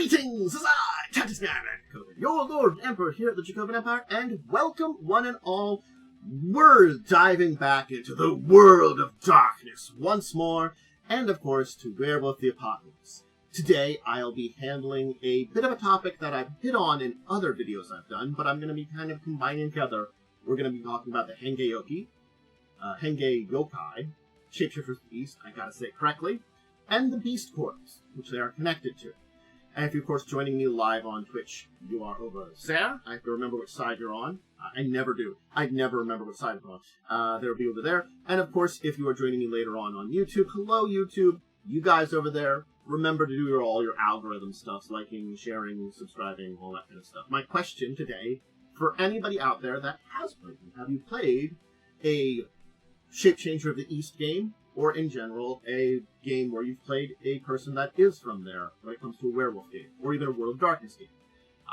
Greetings! This is I, Tactics Man Dracovin, your Lord Emperor here at the Dracovin Empire, and welcome one and all. We're diving back into the world of darkness once more, and of course to Werewolf The Apocalypse. Today I'll be handling a bit of a topic that I've hit on in other videos I've done, but I'm going to be kind of combining together. We're going to be talking about the Hengeyokai, Shapeshifters of the East, I gotta say it correctly, and the Beast Corps, which they are connected to. And if you're, of course, joining me live on Twitch, you are over there. I have to remember which side you're on. I never do. I never remember what side I'm on. There will be over there. And, of course, if you are joining me later on YouTube, hello, YouTube. You guys over there, remember to do all your algorithm stuff, liking, sharing, subscribing, all that kind of stuff. My question today, for anybody out there that has played them, have you played a Shapechanger of the East game, or in general, a game where you've played a person that is from there when it comes to a werewolf game, or even a World of Darkness game?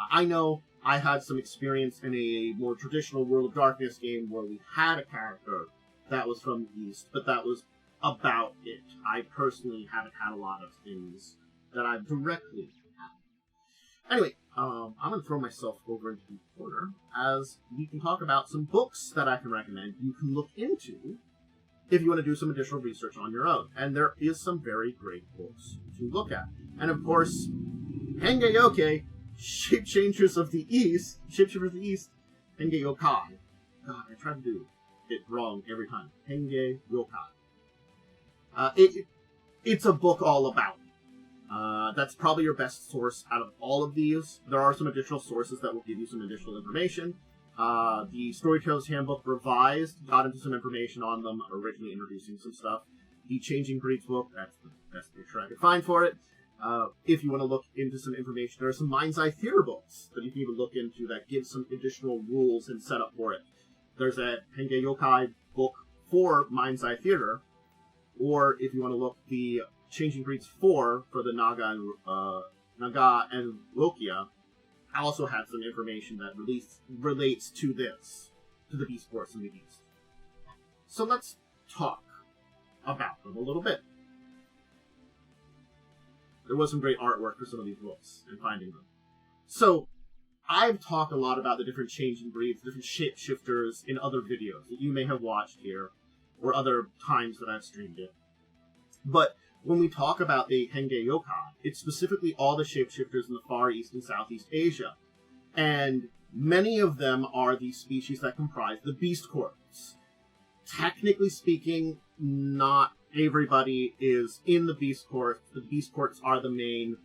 I know I had some experience in a more traditional World of Darkness game where we had a character that was from the East, but that was about it. I personally haven't had a lot of things that I've directly had. Anyway, I'm going to throw myself over into the corner as we can talk about some books that I can recommend you can look into if you want to do some additional research on your own. And there is some very great books to look at. And of course, Hengeyokai, Shapechangers of the East, Hengeyokai. God, I try to do it wrong every time. Hengeyokai. It's a book all about it. That's probably your best source out of all of these. There are some additional sources that will give you some additional information. The Storyteller's Handbook Revised got into some information on them, originally introducing some stuff. The Changing Breeds book, that's the best picture I could find for it. If you want to look into some information, there are some Mind's Eye Theater books that you can even look into that give some additional rules and setup for it. There's a Hengeyokai book for Mind's Eye Theater, or if you want to look, the Changing Breeds 4 for the Naga and Lokia also had some information that relates to this, to the Beast Force in the East. So let's talk about them a little bit. There was some great artwork for some of these books and finding them. So, I've talked a lot about the different changing breeds, different shapeshifters in other videos that you may have watched here, or other times that I've streamed it. But when we talk about the Hengeyokai, it's specifically all the shapeshifters in the Far East and Southeast Asia. And many of them are the species that comprise the Beast Corps. Technically speaking, not everybody is in the Beast Corps. The Beast Corps are the main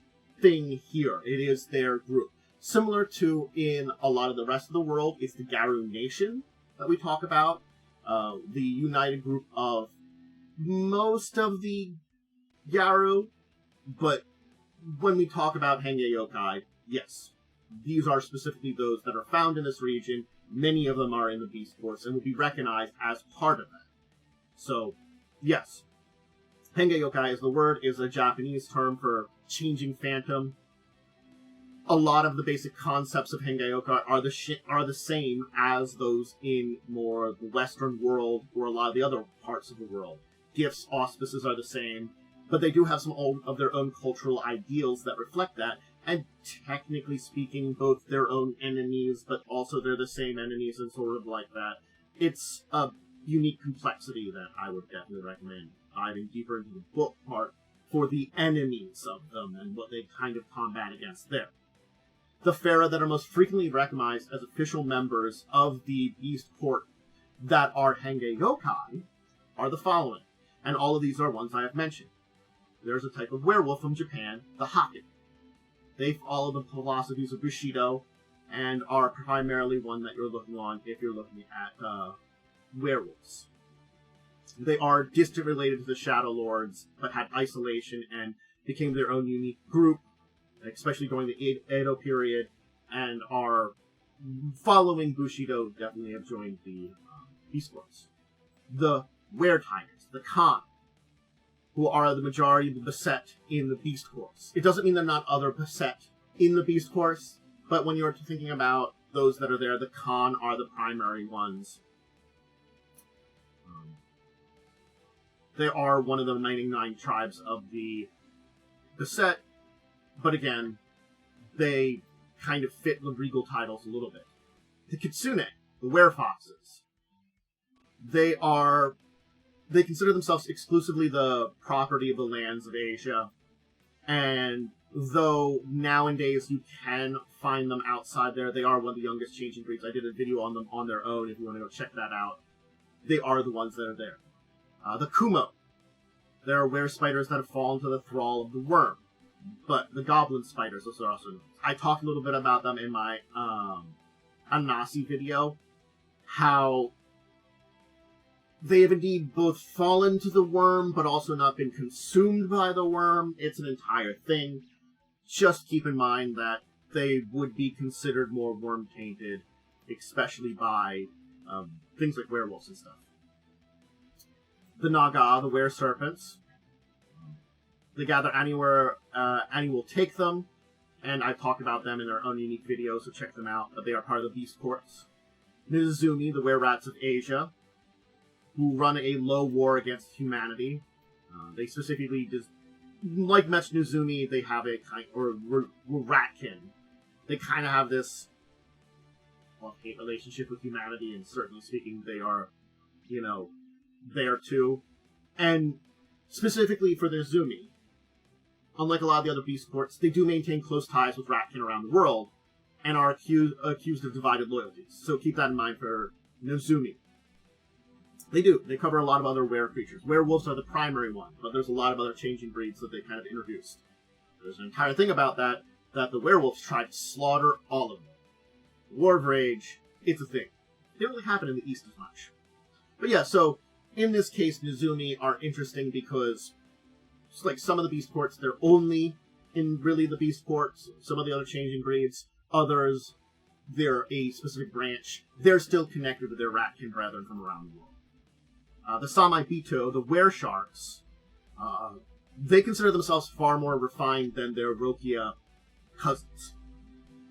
thing here. It is their group. Similar to in a lot of the rest of the world, it's the Garou Nation that we talk about. The united group of most of the Garou, but when we talk about Hengeyokai, yes, these are specifically those that are found in this region. Many of them are in the Beast Force and will be recognized as part of that. So, yes, Hengeyokai is a Japanese term for changing phantom. A lot of the basic concepts of Hengeyokai are the same as those in more the Western world or a lot of the other parts of the world. Gifts, auspices are the same, but they do have some of their own cultural ideals that reflect that, and technically speaking, both their own enemies, but also they're the same enemies and sort of like that. It's a unique complexity that I would definitely recommend diving deeper into the book part for the enemies of them and what they kind of combat against there. The fera that are most frequently recognized as official members of the Beast Court that are Hengeyokai are the following, and all of these are ones I have mentioned. There's a type of werewolf from Japan, the Haken. They follow the philosophies of Bushido and are primarily one that you're looking on if you're looking at werewolves. They are distant related to the Shadow Lords, but had isolation and became their own unique group, especially during the Edo period, and are following Bushido, definitely have joined the Beast Force. The Were-Tigers, the Khan, who are the majority of the Beset in the Beast Corps. It doesn't mean they're not other Beset in the Beast Corps, but when you're thinking about those that are there, the Khan are the primary ones. They are one of the 99 tribes of the Beset, but again, they kind of fit the regal titles a little bit. The Kitsune, the werefoxes, they consider themselves exclusively the property of the lands of Asia, and though nowadays you can find them outside there, they are one of the youngest changing breeds. I did a video on them on their own if you want to go check that out. They are the ones that are there. The Kumo. There are were spiders that have fallen to the thrall of the worm. But the goblin spiders, those are also known. I talked a little bit about them in my Anasi video. How they have indeed both fallen to the worm, but also not been consumed by the worm. It's an entire thing. Just keep in mind that they would be considered more worm-tainted, especially by things like werewolves and stuff. The Naga, the were-serpents. They gather anywhere any will take them, and I've talked about them in their own unique videos, so check them out, but they are part of the beast courts. Nizuzumi, the were-rats of Asia, who run a low war against humanity. They specifically just, like Nizuzumi, they have a kind, or ratkin. They kind of have this love-hate relationship with humanity, and certainly speaking, they are, there too. And specifically for their Zumi, unlike a lot of the other beast courts, they do maintain close ties with Ratkin around the world, and are accused of divided loyalties. So keep that in mind for Nozumi. They do. They cover a lot of other were creatures. Werewolves are the primary one, but there's a lot of other changing breeds that they kind of introduced. There's an entire thing about that the werewolves tried to slaughter all of them. War of Rage, it's a thing. It didn't really happen in the East as much. But yeah, so in this case, Nizumi are interesting because just like some of the beast courts, they're only in really the beast courts. Some of the other changing breeds, others, they're a specific branch. They're still connected to their ratkin brethren from around the world. The Samai Bito, the were-sharks, they consider themselves far more refined than their Rokia cousins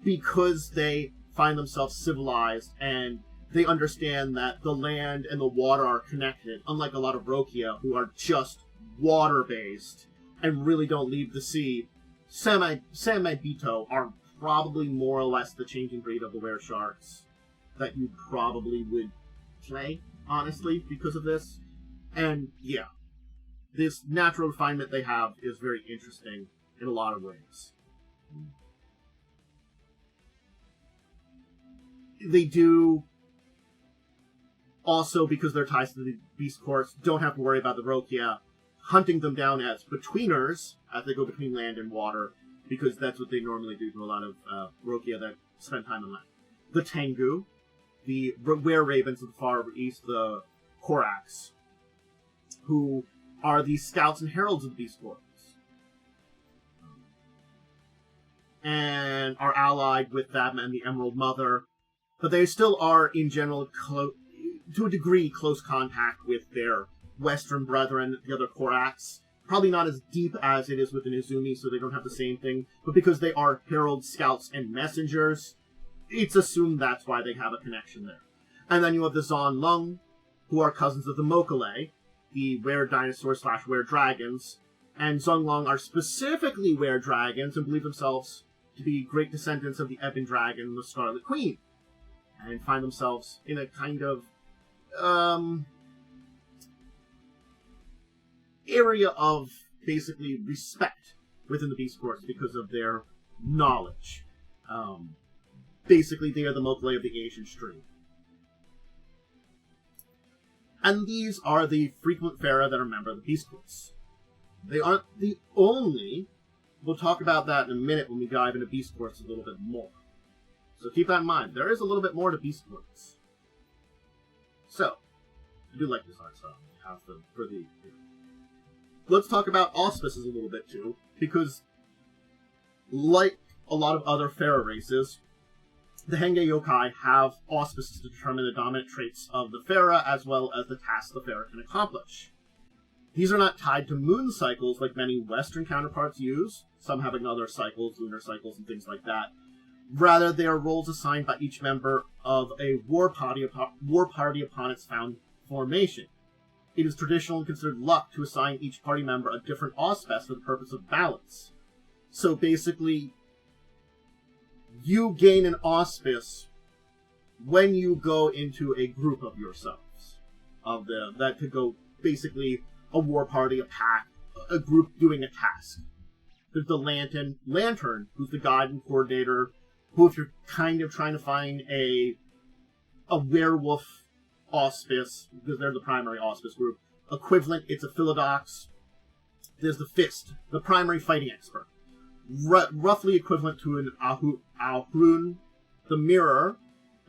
because they find themselves civilized and they understand that the land and the water are connected, unlike a lot of Rokia who are just water-based and really don't leave the sea. Samai Bito are probably more or less the changing breed of the were-sharks that you probably would play, honestly, because of this. And yeah, this natural refinement they have is very interesting in a lot of ways. They do also, because they're ties to the beast courts, don't have to worry about the Rokia hunting them down as betweeners as they go between land and water, because that's what they normally do to a lot of Rokia that spend time on land. The Tengu, the were-ravens of the far east, the Korax, who are the scouts and heralds of the beast courts, and are allied with them and the Emerald Mother, but they still are, in general, to a degree, close contact with their Western brethren, the other Korax. Probably not as deep as it is with the Nizumi, so they don't have the same thing, but because they are heralds, scouts, and messengers, it's assumed that's why they have a connection there. And then you have the Zon Lung, who are cousins of the Mokale, the were-dinosaurs / were-dragons, and Zon Lung are specifically were-dragons and believe themselves to be great descendants of the Ebon Dragon and the Scarlet Queen, and find themselves in a kind of area of basically respect within the beast courts because of their knowledge. Basically, they are the Mokale of the ancient stream. And these are the frequent fera that are member of the beast courts. They aren't the only. We'll talk about that in a minute when we dive into beast courts a little bit more. So keep that in mind. There is a little bit more to beast courts. So, I do like this art style. Let's talk about auspices a little bit too, because like a lot of other fera races, the Hengeyokai have auspices to determine the dominant traits of the fera as well as the tasks the fera can accomplish. These are not tied to moon cycles like many Western counterparts use, some having other cycles, lunar cycles, and things like that. Rather, they are roles assigned by each member of a war party upon its formation. It is traditional and considered luck to assign each party member a different auspice for the purpose of balance. So basically, you gain an auspice when you go into a group of yourselves. That could go basically a war party, a pack, a group doing a task. There's the Lantern, who's the guide and coordinator, who, if you're kind of trying to find a werewolf auspice, because they're the primary auspice group, equivalent, it's a Philodox. There's the Fist, the primary fighting expert, roughly equivalent to an Ahurun. The Mirror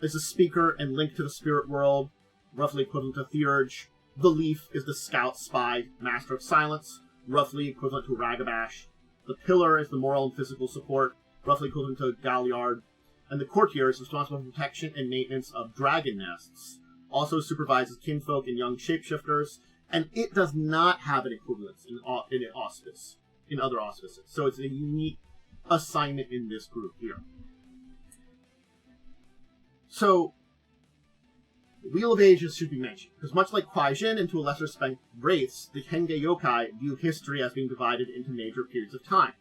is a speaker and link to the spirit world, roughly equivalent to Theurge. The Leaf is the scout, spy, master of silence, roughly equivalent to Ragabash. The Pillar is the moral and physical support, roughly equivalent to Galliard. And the Courtier is responsible for protection and maintenance of dragon nests, also supervises kinfolk and young shapeshifters, and it does not have an equivalence in an auspice, in other auspices. So it's a unique assignment in this group here. So, the Wheel of Ages should be mentioned, because much like Kwaijin and to a lesser extent Wraiths, the Hengeyokai view history as being divided into major periods of time.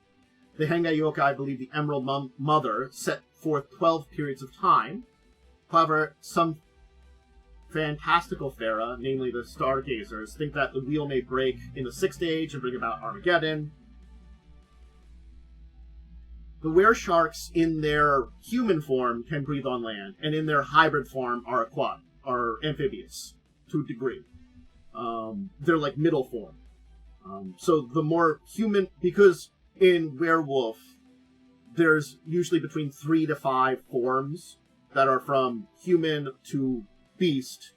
The Hengeyokai believe the Emerald Mother set forth 12 periods of time. However, some fantastical fera, namely the Stargazers, think that the wheel may break in the 6th Age and bring about Armageddon. The Weresharks in their human form can breathe on land, and in their hybrid form are amphibious to a degree. They're like middle form. So the more human, because in Werewolf, there's usually between 3 to 5 forms that are from human to beast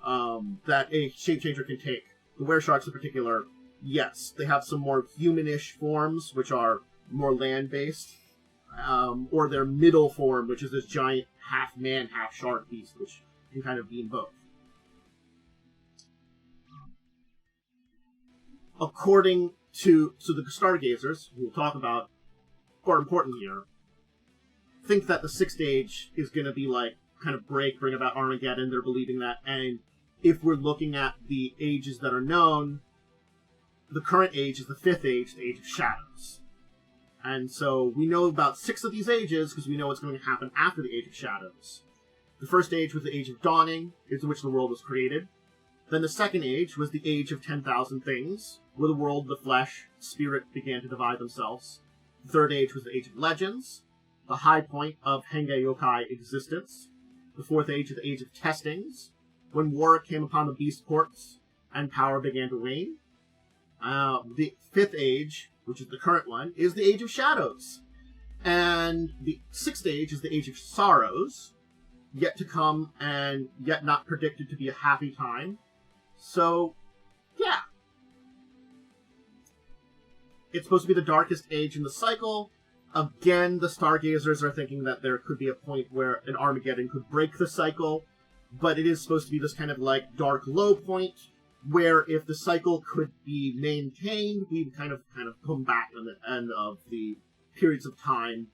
that a shapechanger can take. The Weresharks in particular, yes, they have some more humanish forms, which are more land-based, or their middle form, which is this giant half-man, half-shark beast, which can kind of be in both. According to, so the Stargazers, who we'll talk about, are important here, think that the 6th Age is going to be like, kind of bring about Armageddon. They're believing that, and if we're looking at the ages that are known, the current age is the 5th Age, the Age of Shadows. And so we know about 6 of these ages because we know what's going to happen after the Age of Shadows. The first age was the Age of Dawning, in which the world was created. Then the second age was the Age of 10,000 Things, where the world, the flesh, spirit began to divide themselves. The third age was the Age of Legends, the high point of Hengeyokai existence. The fourth age is the Age of Testings, when war came upon the beast courts and power began to wane. The 5th age, which is the current one, is the Age of Shadows. And the 6th age is the Age of Sorrows, yet to come and yet not predicted to be a happy time. So, yeah. It's supposed to be the darkest age in the cycle. Again, the Stargazers are thinking that there could be a point where an Armageddon could break the cycle, but it is supposed to be this kind of like dark low point, where if the cycle could be maintained, we would kind of come back on the end of the periods of time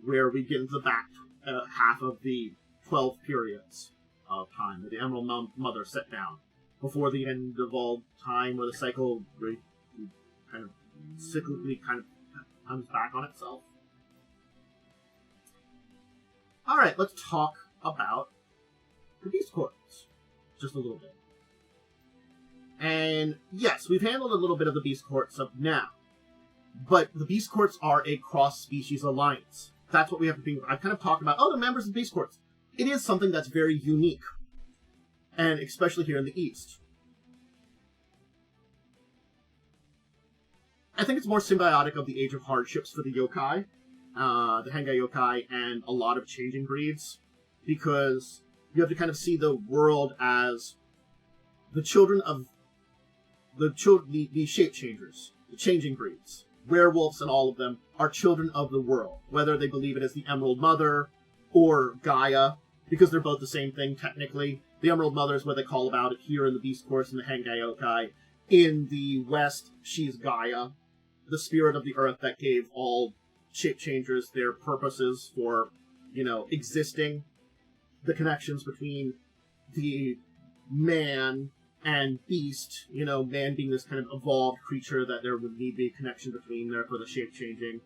where we get into the back half of the 12 periods of time that the Emerald Mother set down before the end of all time, where the cycle kind of cyclically kind of comes back on itself. Alright, let's talk about the Beast Courts just a little bit. And yes, we've handled a little bit of the Beast Courts up now, but the Beast Courts are a cross-species alliance. That's what we have to be. I've kind of talked about, the members of the Beast Courts. It is something that's very unique, and especially here in the East. I think it's more symbiotic of the Age of Hardships for the yokai, the Hengeyokai, and a lot of changing breeds, because you have to kind of see the world as the children of the shape changers, the changing breeds. Werewolves and all of them are children of the world, whether they believe it as the Emerald Mother or Gaia, because they're both the same thing technically. The Emerald Mother is what they call about it here in the Beast Course and the Hengeyokai. In the West, she's Gaia, the spirit of the earth that gave all shape changers their purposes for, existing. The connections between the man and beast, man being this kind of evolved creature that there would need to be a connection between there for the shape changing.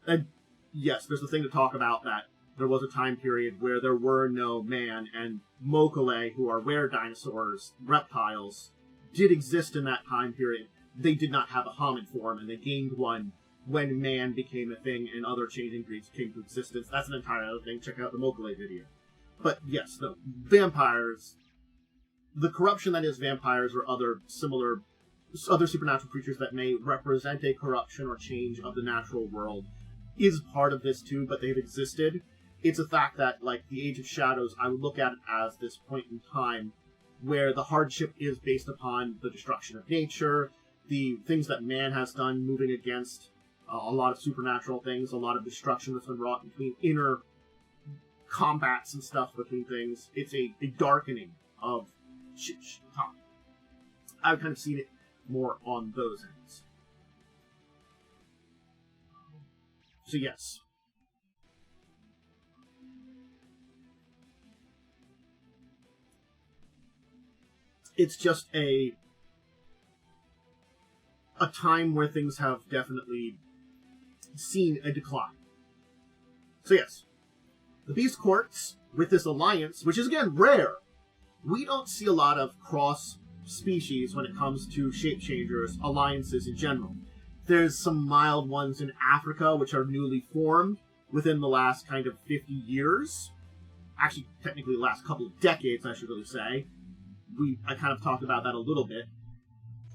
And yes, there's a thing to talk about that there was a time period where there were no man, and Mokale, who are were-dinosaurs, reptiles, did exist in that time period. They did not have a hominid form, and they gained one when man became a thing and other changing breeds came to existence. That's an entire other thing. Check out the Mokale video. But yes, no, vampires, the corruption that is vampires or other supernatural creatures that may represent a corruption or change of the natural world is part of this too, but they've existed. It's a fact that, like, the Age of Shadows, I would look at it as this point in time where the hardship is based upon the destruction of nature, the things that man has done, moving against a lot of supernatural things, a lot of destruction that's been wrought between inner combats and stuff between things. It's a darkening of time. I've kind of seen it more on those ends. So yes. It's just a time where things have definitely seen a decline. So yes, the Beast Courts, with this alliance, which is again rare, we don't see a lot of cross-species when it comes to shape-changers, alliances in general. There's some mild ones in Africa, which are newly formed within the last kind of 50 years. Actually, technically the last couple of decades, I should really say. I kind of talked about that a little bit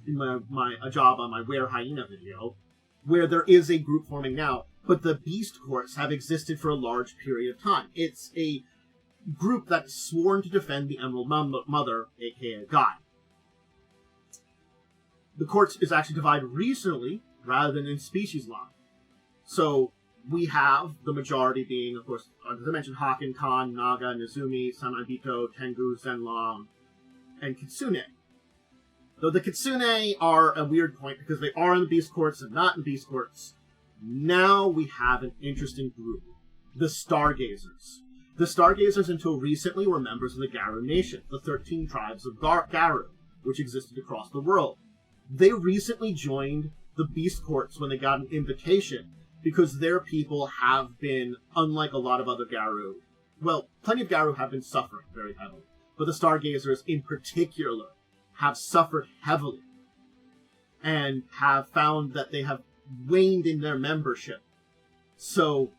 in my job on my Were Hyena video, where there is a group forming now, but the Beast Courts have existed for a large period of time. It's a group that's sworn to defend the Emerald Mother, aka God. The courts is actually divided regionally rather than in species line. So we have the majority being, of course, as I mentioned, Haken, Kan, Naga, Nezumi, Sanabito, Tengu, Zenlong, and Kitsune. Though the Kitsune are a weird point because they are in the Beast Courts and not in Beast Courts. Now we have an interesting group. The Stargazers. The Stargazers until recently were members of the Garu Nation, the 13 tribes of Garu, which existed across the world. They recently joined the Beast Courts when they got an invitation because their people have been, unlike a lot of other Garu, well, plenty of Garu have been suffering very heavily, but the Stargazers in particular have suffered heavily and have found that they have waned in their membership. So,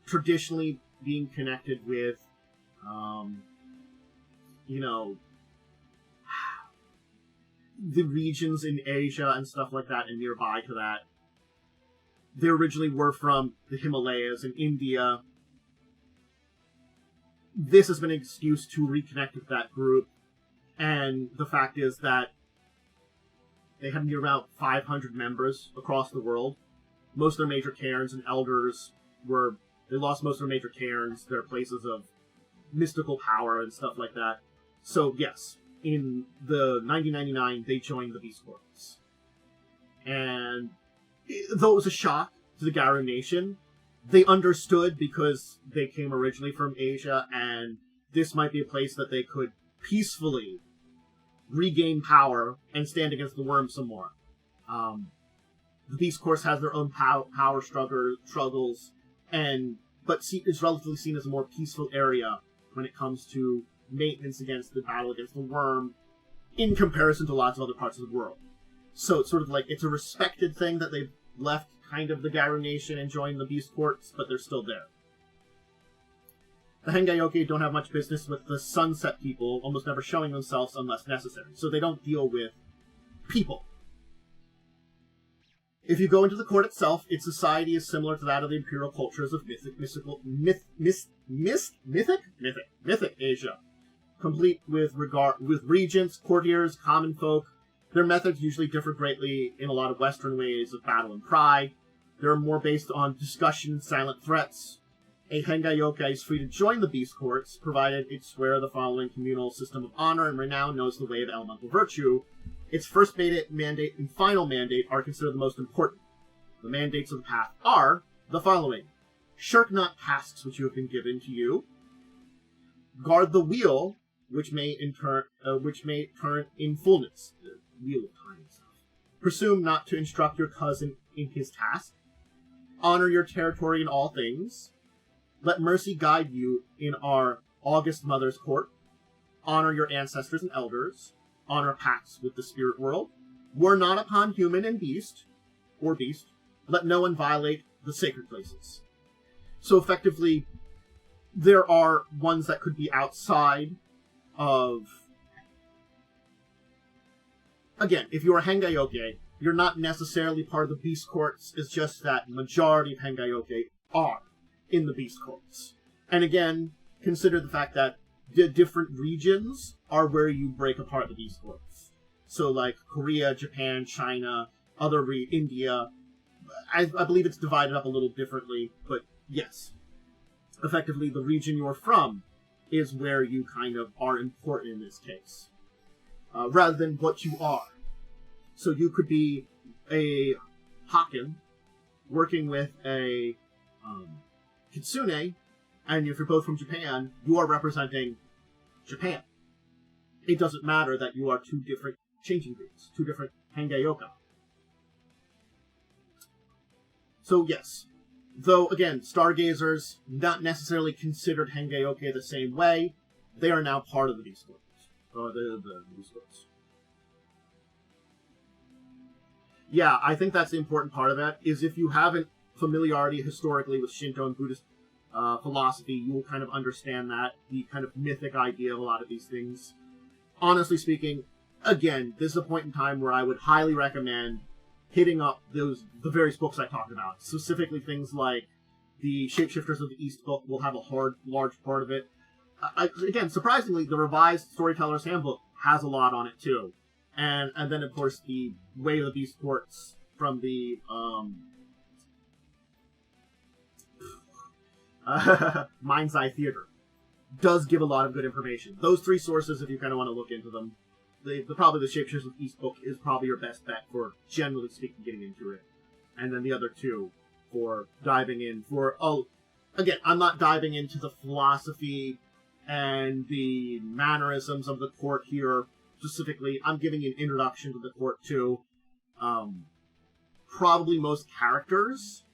traditionally being connected with, the regions in Asia and stuff like that and nearby to that, they originally were from the Himalayas and India. This has been an excuse to reconnect with that group. And the fact is that they have near about 500 members across the world. Most of their major cairns and elders they lost most of their major cairns, their places of mystical power and stuff like that. So yes, in the 1999, they joined the Beast Courts. And though it was a shock to the Garu Nation, they understood because they came originally from Asia, and this might be a place that they could peacefully regain power and stand against the worm some more. The Beast Course has their own power struggles, but is relatively seen as a more peaceful area when it comes to maintenance against the battle against the worm in comparison to lots of other parts of the world. So it's sort of like it's a respected thing that they've left kind of the Garu Nation and joined the Beast Courts, but they're still there. The Hengeyokai don't have much business with the Sunset people, almost never showing themselves unless necessary, so they don't deal with people. If you go into the court itself, its society is similar to that of the imperial cultures of mythic Asia, complete with regents, courtiers, common folk. Their methods usually differ greatly in a lot of Western ways of battle and pride. They're more based on discussion and silent threats. A Hengeyokai is free to join the Beast Courts, provided it swear the following communal system of honor and renown, knows the way of elemental virtue. Its first mandate and final mandate are considered the most important. The mandates of the path are the following: shirk not tasks which you have been given to you. Guard the wheel, which may turn in fullness. The wheel of time and stuff. Presume not to instruct your cousin in his task. Honor your territory in all things. Let mercy guide you in our august mother's court. Honor your ancestors and elders. Honor pacts with the spirit world. War not upon human and beast, or beast. Let no one violate the sacred places. So effectively, there are ones that could be outside of... Again, if you're a Hengeyokai, you're not necessarily part of the beast courts. It's just that the majority of Hengeyokai are in the beast courts. And again, consider the fact that the different regions are where you break apart the beast courts. So like Korea, Japan, China, India. I believe it's divided up a little differently, but yes. Effectively, the region you're from is where you kind of are important in this case. Rather than what you are. So you could be a Haken working with a Kitsune, and if you're both from Japan, you are representing Japan. It doesn't matter that you are two different changing breeds, two different Hengeyokai. So yes, though again, Stargazers, not necessarily considered Hengeyokai the same way, they are now part of the Beast Courts. Or the Beast Courts. Yeah, I think that's the important part of that, is if you haven't familiarity historically with Shinto and Buddhist philosophy, you will kind of understand that, the kind of mythic idea of a lot of these things. Honestly speaking, again, this is a point in time where I would highly recommend hitting up the various books I talked about. Specifically things like the Shapeshifters of the East book will have a large part of it. Again, surprisingly, the revised Storyteller's Handbook has a lot on it too. And then, of course, the Way of the Beast Courts from the Mind's Eye Theater does give a lot of good information. Those three sources, if you kind of want to look into them, probably the Shapeshifters of the East book is probably your best bet for, generally speaking, getting into it. And then the other two for diving in for... Oh, again, I'm not diving into the philosophy and the mannerisms of the court here. Specifically, I'm giving an introduction to the court too. Probably most characters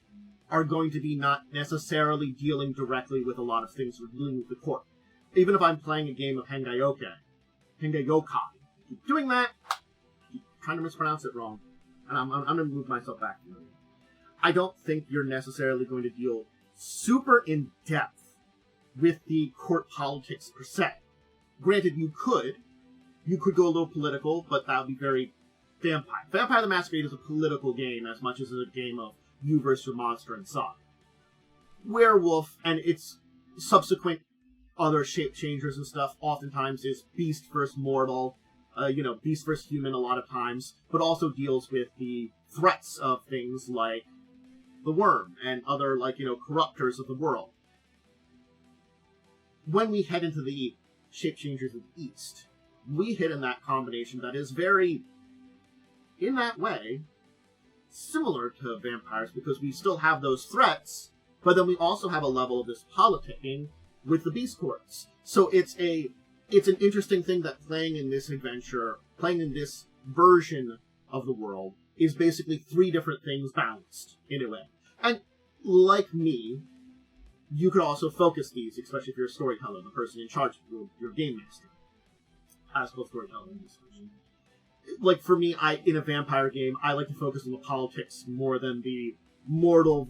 are going to be not necessarily dealing directly with a lot of things we're dealing with the court. Even if I'm playing a game of Hengeyokai, keep doing that, you kind of mispronounce it wrong, and I'm going to move myself back. I don't think you're necessarily going to deal super in depth with the court politics per se. Granted, you could go a little political, but that would be very Vampire. Vampire the Masquerade is a political game as much as it's a game of you versus your monster inside. Werewolf and its subsequent other shape changers and stuff oftentimes is beast versus mortal, beast versus human a lot of times, but also deals with the threats of things like the worm and other, corruptors of the world. When we head into the shape changers of the East, we hit in that combination that is very, in that way, similar to vampires, because we still have those threats, but then we also have a level of this politicking with the beast courts. So it's an interesting thing that playing in this adventure, playing in this version of the world, is basically three different things balanced, in a way. And, like me, you could also focus these, especially if you're a storyteller, the person in charge of your game master. Classical storyteller in this version. Like, for me, in a vampire game, I like to focus on the politics more than the mortal,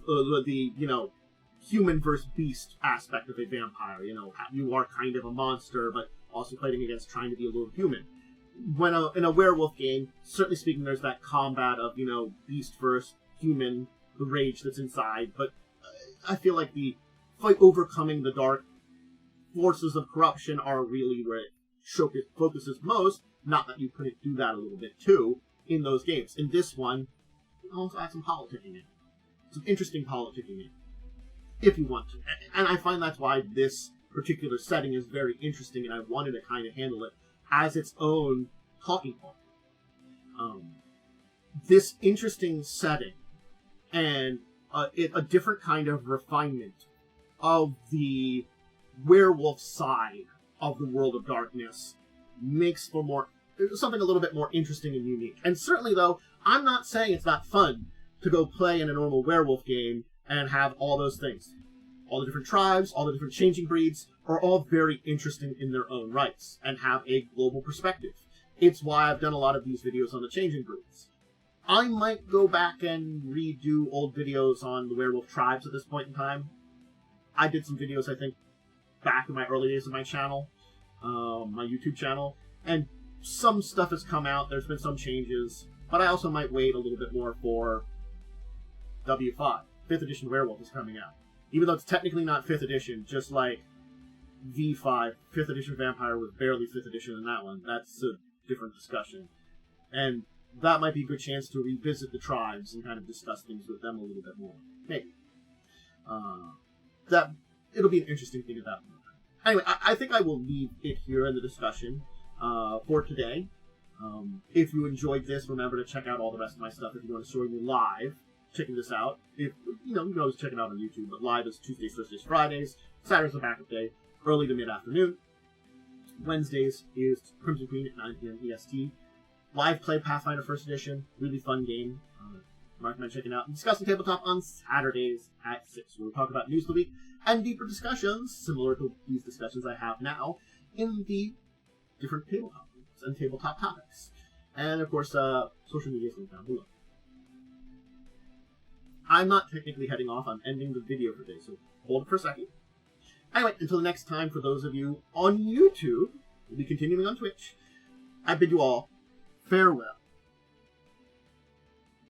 human versus beast aspect of a vampire. You are kind of a monster, but also fighting against trying to be a little human. When in a werewolf game, certainly speaking, there's that combat of, beast versus human, the rage that's inside, but I feel like the fight overcoming the dark forces of corruption are really where it focuses most. Not that you couldn't do that a little bit too in those games. In this one, you can also add some politicking in. Some interesting politicking in. If you want to. And I find that's why this particular setting is very interesting, and I wanted to kind of handle it as its own talking point. This interesting setting and a different kind of refinement of the werewolf side of the world of darkness makes for something a little bit more interesting and unique. And certainly, though, I'm not saying it's not fun to go play in a normal werewolf game and have all those things. all the different tribes, all the different changing breeds, are all very interesting in their own rights, and have a global perspective. It's why I've done a lot of these videos on the changing breeds. I might go back and redo old videos on the werewolf tribes at this point in time. I did some videos, I think, back in my early days of my channel, my YouTube channel, and some stuff has come out, there's been some changes, but I also might wait a little bit more for W5. 5th edition Werewolf is coming out. Even though it's technically not 5th edition, just like V5, 5th edition Vampire was barely 5th edition in that one. That's a different discussion. And that might be a good chance to revisit the tribes and kind of discuss things with them a little bit more. Maybe. It'll be an interesting thing at that point. Anyway, I think I will leave it here in the discussion for today. If you enjoyed this, remember to check out all the rest of my stuff if you want to join me live. Checking this out. If you can always check it out on YouTube, but live is Tuesdays, Thursdays, Fridays. Saturday's a backup day, early to mid-afternoon. Wednesdays is Crimson Queen at 9 p.m. EST. Live play Pathfinder 1st Edition. Really fun game. I recommend checking out. And discussing tabletop on Saturdays at 6, where we talk about news of the week and deeper discussions, similar to these discussions I have now, in the different tabletop groups and tabletop topics. And, of course, social media is linked down below. I'm not technically heading off. I'm ending the video for today, so hold it for a second. Anyway, until the next time, for those of you on YouTube, we'll be continuing on Twitch. I bid you all farewell.